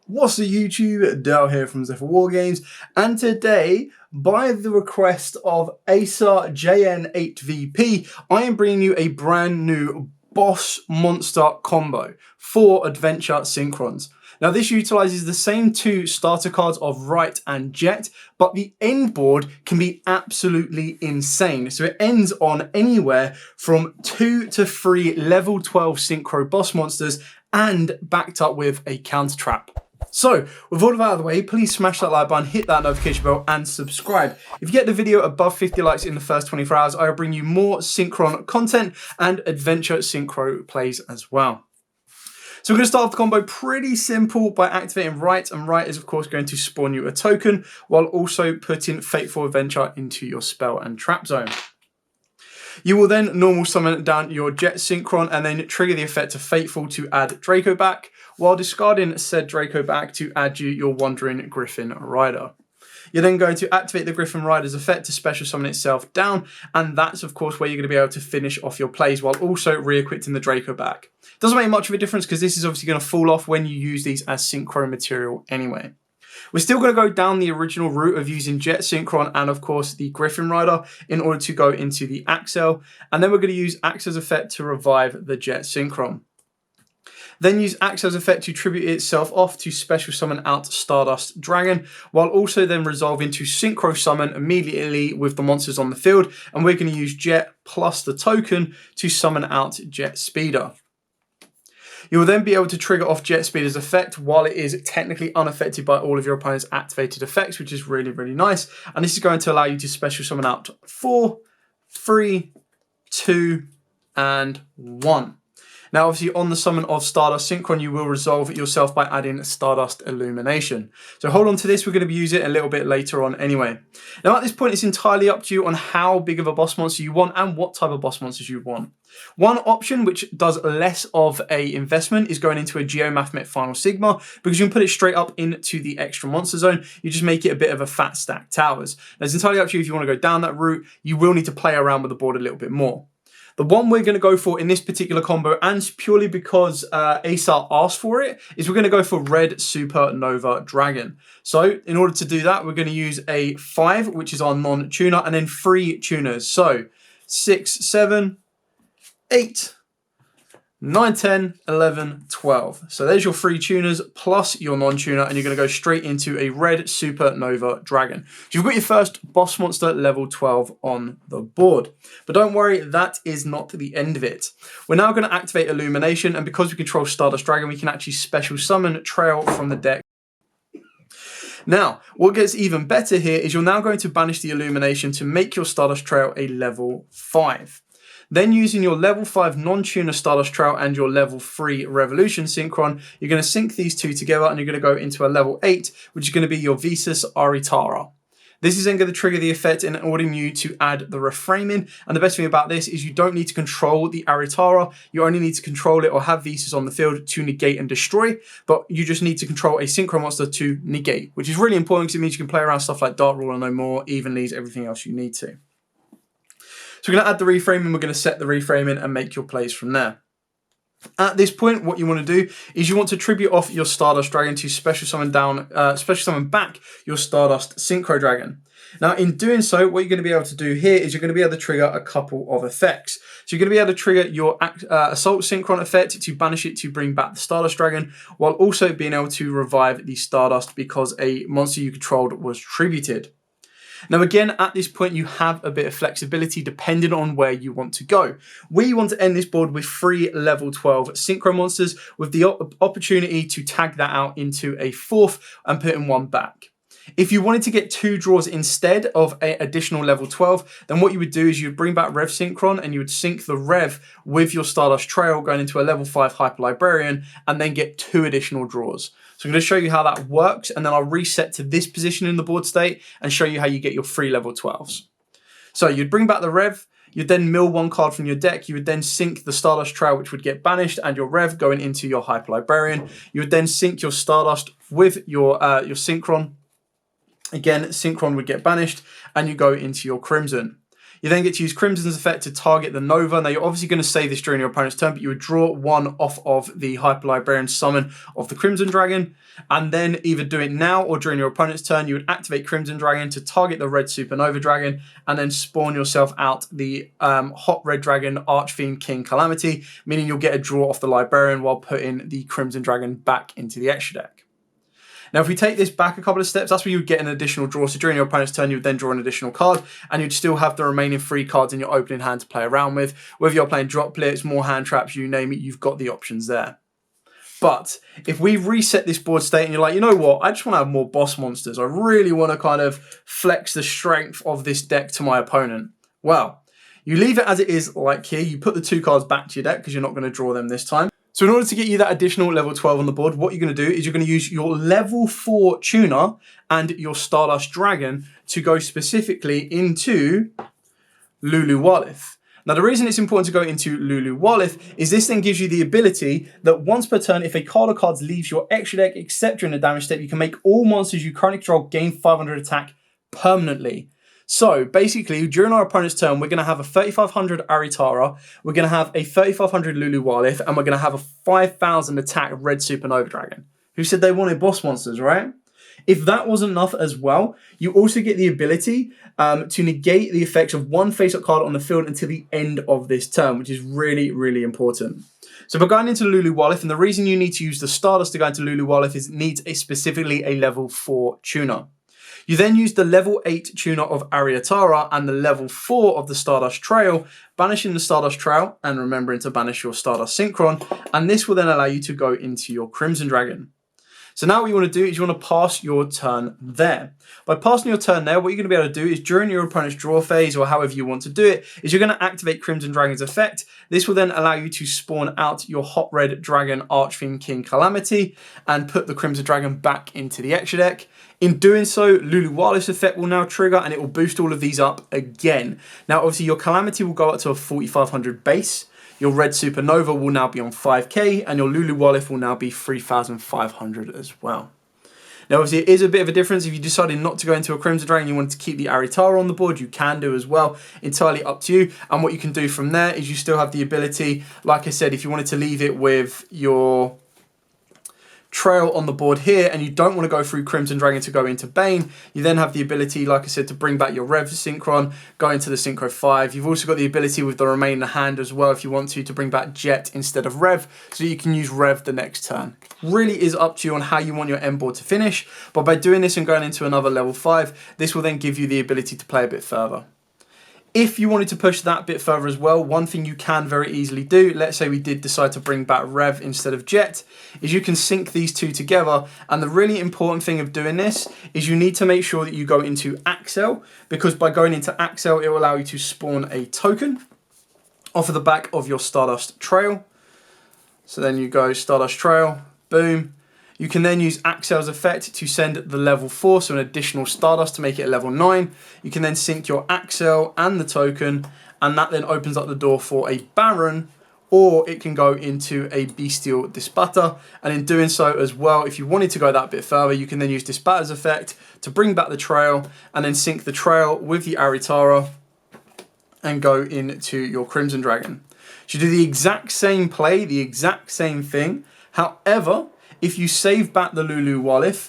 What's the YouTube? Dale here from Zephyr War Games, and today, by the request of Acer JN8VP, I am bringing you a brand new boss monster combo for Adventure Synchrons. Now this utilizes the same two starter cards of Right and Jet, but the end board can be absolutely insane. So it ends on anywhere from 2 to 3 level 12 Synchro boss monsters and backed up with a counter trap. So, with all of that out of the way, please smash that like button, hit that notification bell, and subscribe. If you get the video above 50 likes in the first 24 hours, I will bring you more Synchron content and Adventure Synchro plays as well. So we're going to start off the combo pretty simple by activating Right, and Right is of course going to spawn you a token, while also putting Fateful Adventure into your spell and trap zone. You will then normal summon down your Jet Synchron and then trigger the effect of Fateful to add Draco back, while discarding said Draco back to add you your Wandering Griffin Rider. You're then going to activate the Griffin Rider's effect to special summon itself down, and that's of course where you're going to be able to finish off your plays while also re-equipping the Draco back. Doesn't make much of a difference because this is obviously going to fall off when you use these as Synchro material anyway. We're still going to go down the original route of using Jet Synchron and of course the Griffin Rider in order to go into the Axel, and then we're going to use Axel's effect to revive the Jet Synchron. Then use Axel's effect to tribute itself off to special summon out Stardust Dragon, while also then resolving to Synchro summon immediately with the monsters on the field, and we're going to use Jet plus the token to summon out Jet Speeder. You will then be able to trigger off Jet Speeder's effect while it is technically unaffected by all of your opponent's activated effects, which is really, really nice. And this is going to allow you to special summon out 4, 3, 2, and 1. Now, obviously, on the summon of Stardust Synchron, you will resolve it yourself by adding Stardust Illumination. So hold on to this. We're going to be using it a little bit later on anyway. Now, at this point, it's entirely up to you on how big of a boss monster you want and what type of boss monsters you want. One option, which does less of a investment, is going into a Geomathmet Final Sigma, because you can put it straight up into the extra monster zone. You just make it a bit of a fat stack towers. Now, it's entirely up to you if you want to go down that route. You will need to play around with the board a little bit more. The one we're going to go for in this particular combo, and purely because Acer asked for it, is we're going to go for Red Supernova Dragon. So in order to do that, we're going to use a 5, which is our non-tuner, and then 3 tuners. So 6, 7, 8, 9, 10, 11, 12. So there's your 3 tuners plus your non-tuner, and you're going to go straight into a Red Supernova Dragon. So you've got your first boss monster level 12 on the board. But don't worry, that is not the end of it. We're now going to activate Illumination, and because we control Stardust Dragon, we can actually special summon Trail from the deck. Now, what gets even better here is you're now going to banish the Illumination to make your Stardust Trail a level 5. Then using your level 5 non-tuner Stardust Trail and your level 3 Revolution Synchron, you're going to sync these two together and you're going to go into a level 8, which is going to be your Visas Aritara. This is then going to trigger the effect in ordering you to add the reframing, and the best thing about this is you don't need to control the Aritara, you only need to control it or have Visas on the field to negate and destroy, but you just need to control a Synchro monster to negate, which is really important because it means you can play around stuff like Dark Ruler, No More, Evenlies, everything else you need to. So we're going to add the reframing, we're going to set the reframing and make your plays from there. At this point, what you want to do is you want to tribute off your Stardust Dragon to special summon back your Stardust Synchro Dragon. Now, in doing so, what you're going to be able to do here is you're going to be able to trigger a couple of effects. So you're going to be able to trigger your Assault Synchron effect to banish it to bring back the Stardust Dragon, while also being able to revive the Stardust because a monster you controlled was tributed. Now again, at this point you have a bit of flexibility depending on where you want to go. We want to end this board with 3 level 12 Synchro monsters with the opportunity to tag that out into a 4th and put in 1 back. If you wanted to get 2 draws instead of an additional level 12, then what you would do is you'd bring back Rev Synchron and you would sync the Rev with your Stardust Trail going into a level 5 Hyper Librarian and then get 2 additional draws. So I'm going to show you how that works, and then I'll reset to this position in the board state and show you how you get your 3 level 12s. So you'd bring back the Rev, you'd then mill 1 card from your deck, you would then sync the Stardust Trail, which would get banished, and your Rev going into your Hyper Librarian. You would then sync your Stardust with your Synchron. Again, Synchron would get banished, and you go into your Crimson. You then get to use Crimson's effect to target the Nova. Now, you're obviously going to say this during your opponent's turn, but you would draw one off of the Hyper Librarian summon of the Crimson Dragon, and then either do it now or during your opponent's turn, you would activate Crimson Dragon to target the Red Supernova Dragon, and then spawn yourself out the Hot Red Dragon Archfiend King Calamity, meaning you'll get a draw off the Librarian while putting the Crimson Dragon back into the extra deck. Now, if we take this back a couple of steps, that's where you would get an additional draw. So during your opponent's turn, you would then draw an additional card, and you'd still have the remaining 3 cards in your opening hand to play around with. Whether you're playing droplets, more hand traps, you name it, you've got the options there. But if we reset this board state and you're like, you know what, I just want to have more boss monsters. I really want to kind of flex the strength of this deck to my opponent. Well, you leave it as it is like here. You put the 2 cards back to your deck because you're not going to draw them this time. So in order to get you that additional level 12 on the board, what you're going to do is you're going to use your level 4 tuner and your Stardust Dragon to go specifically into Lulu Walith. Now, the reason it's important to go into Lulu Walith is this then gives you the ability that once per turn, if a card or cards leaves your extra deck, except during the damage step, you can make all monsters you currently control gain 500 attack permanently. So basically, during our opponent's turn, we're going to have a 3500 Aritara, we're going to have a 3500 Lulu Walith, and we're going to have a 5000 attack Red Supernova Dragon. Who said they wanted boss monsters, right? If that wasn't enough as well, you also get the ability to negate the effects of one face-up card on the field until the end of this turn, which is really, really important. So we're going into Lulu Walith, and the reason you need to use the Stardust to go into Lulu Walith is it needs specifically a level 4 tuner. You then use the level 8 tuner of Aritara and the level 4 of the Stardust Trail, banishing the Stardust Trail and remembering to banish your Stardust Synchron, and this will then allow you to go into your Crimson Dragon. So now what you want to do is you want to pass your turn there. By passing your turn there, what you're going to be able to do is during your opponent's draw phase, or however you want to do it, is you're going to activate Crimson Dragon's effect. This will then allow you to spawn out your Hot Red Dragon Archfiend King Calamity and put the Crimson Dragon back into the extra deck. In doing so, Lulu Walith's effect will now trigger and it will boost all of these up again. Now, obviously, your Calamity will go up to a 4500 base. Your Red Supernova will now be on 5k, and your Lulu Walith will now be 3,500 as well. Now, obviously, it is a bit of a difference. If you decided not to go into a Crimson Dragon, you wanted to keep the Aritara on the board, you can do as well. Entirely up to you. And what you can do from there is you still have the ability, like I said, if you wanted to leave it with your Trail on the board here and you don't want to go through Crimson Dragon to go into Bane, you then have the ability, like I said, to bring back your Rev Synchron, go into the Synchro 5. You've also got the ability with the remaining hand as well, if you want to bring back Jet instead of Rev, so you can use Rev the next turn. Really is up to you on how you want your end board to finish, but by doing this and going into another level 5, this will then give you the ability to play a bit further. If you wanted to push that bit further as well, one thing you can very easily do, let's say we did decide to bring back Rev instead of Jet, is you can sync these two together. And the really important thing of doing this is you need to make sure that you go into Axel, because by going into Axel, it will allow you to spawn a token off of the back of your Stardust Trail. So then you go Stardust Trail, boom. You can then use Axel's effect to send the level 4, so an additional Stardust to make it a level 9. You can then sync your Axel and the token, and that then opens up the door for a Baron, or it can go into a Bestial Disbatter. And in doing so as well, if you wanted to go that bit further, you can then use Disbatter's effect to bring back the Trail, and then sync the Trail with the Aritara, and go into your Crimson Dragon. So you do the exact same play, the exact same thing. However, if you save back the Lulu Walith,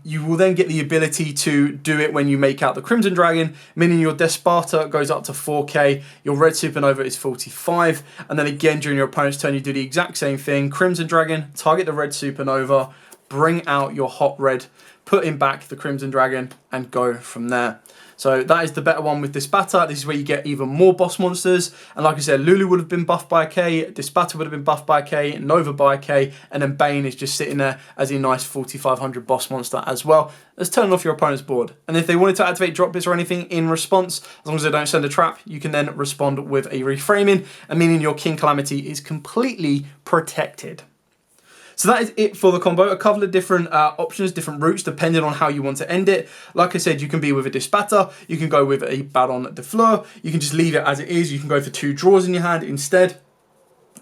you will then get the ability to do it when you make out the Crimson Dragon, meaning your Desparta goes up to 4k, your Red Supernova is 45, and then again during your opponent's turn you do the exact same thing. Crimson Dragon, target the Red Supernova, bring out your Hot Red, put in back the Crimson Dragon, and go from there. So that is the better one with Disbatter. This is where you get even more boss monsters. And like I said, Lulu would have been buffed by a K, Disbatter would have been buffed by a K, Nova by a K, and then Bane is just sitting there as a nice 4500 boss monster as well. Let's turn off your opponent's board. And if they wanted to activate drop bits or anything in response, as long as they don't send a trap, you can then respond with a reframing, and meaning your King Calamity is completely protected. So that is it for the combo. A couple of different options, different routes, depending on how you want to end it. Like I said, you can be with a Disbatter, you can go with a Baron de Fleur, you can just leave it as it is, you can go for 2 draws in your hand instead.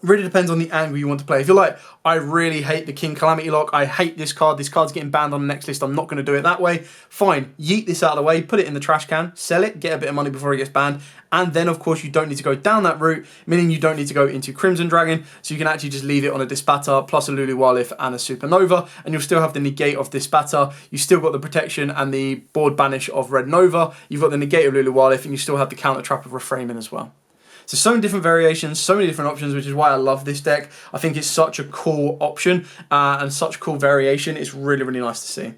Really depends on the angle you want to play. If you're like, I really hate the King Calamity Lock, I hate this card's getting banned on the next list, I'm not going to do it that way, fine, yeet this out of the way, put it in the trash can, sell it, get a bit of money before it gets banned, and then of course you don't need to go down that route, meaning you don't need to go into Crimson Dragon, so you can actually just leave it on a Dispatter, plus a Lulu Wildlift and a Supernova, and you'll still have the negate of Dispatter, you still got the protection and the board banish of Red Nova, you've got the negate of Lulu Wildlift, and you still have the counter trap of Reframing as well. So many different variations, so many different options, which is why I love this deck. I think it's such a cool option and such cool variation. It's really, really nice to see.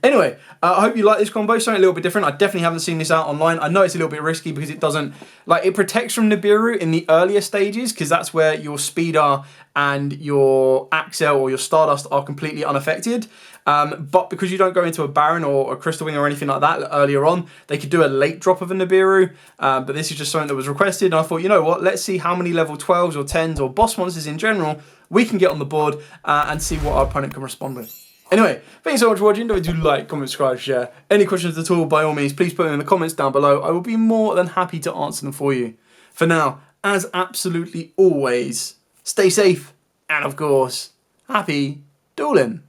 Anyway, I hope you like this combo. Something a little bit different. I definitely haven't seen this out online. I know it's a little bit risky because it doesn't, like, it protects from Nibiru in the earlier stages because that's where your Speeder and your Axel or your Stardust are completely unaffected. But because you don't go into a Baron or a Crystal Wing or anything like that earlier on, they could do a late drop of a Nibiru. But this is just something that was requested. And I thought, you know what, let's see how many level 12s or 10s or boss monsters in general we can get on the board and see what our opponent can respond with. Anyway, thanks so much for watching. Don't forget to like, comment, subscribe, share. Any questions at all, by all means, please put them in the comments down below. I will be more than happy to answer them for you. For now, as absolutely always, stay safe and, of course, happy dueling.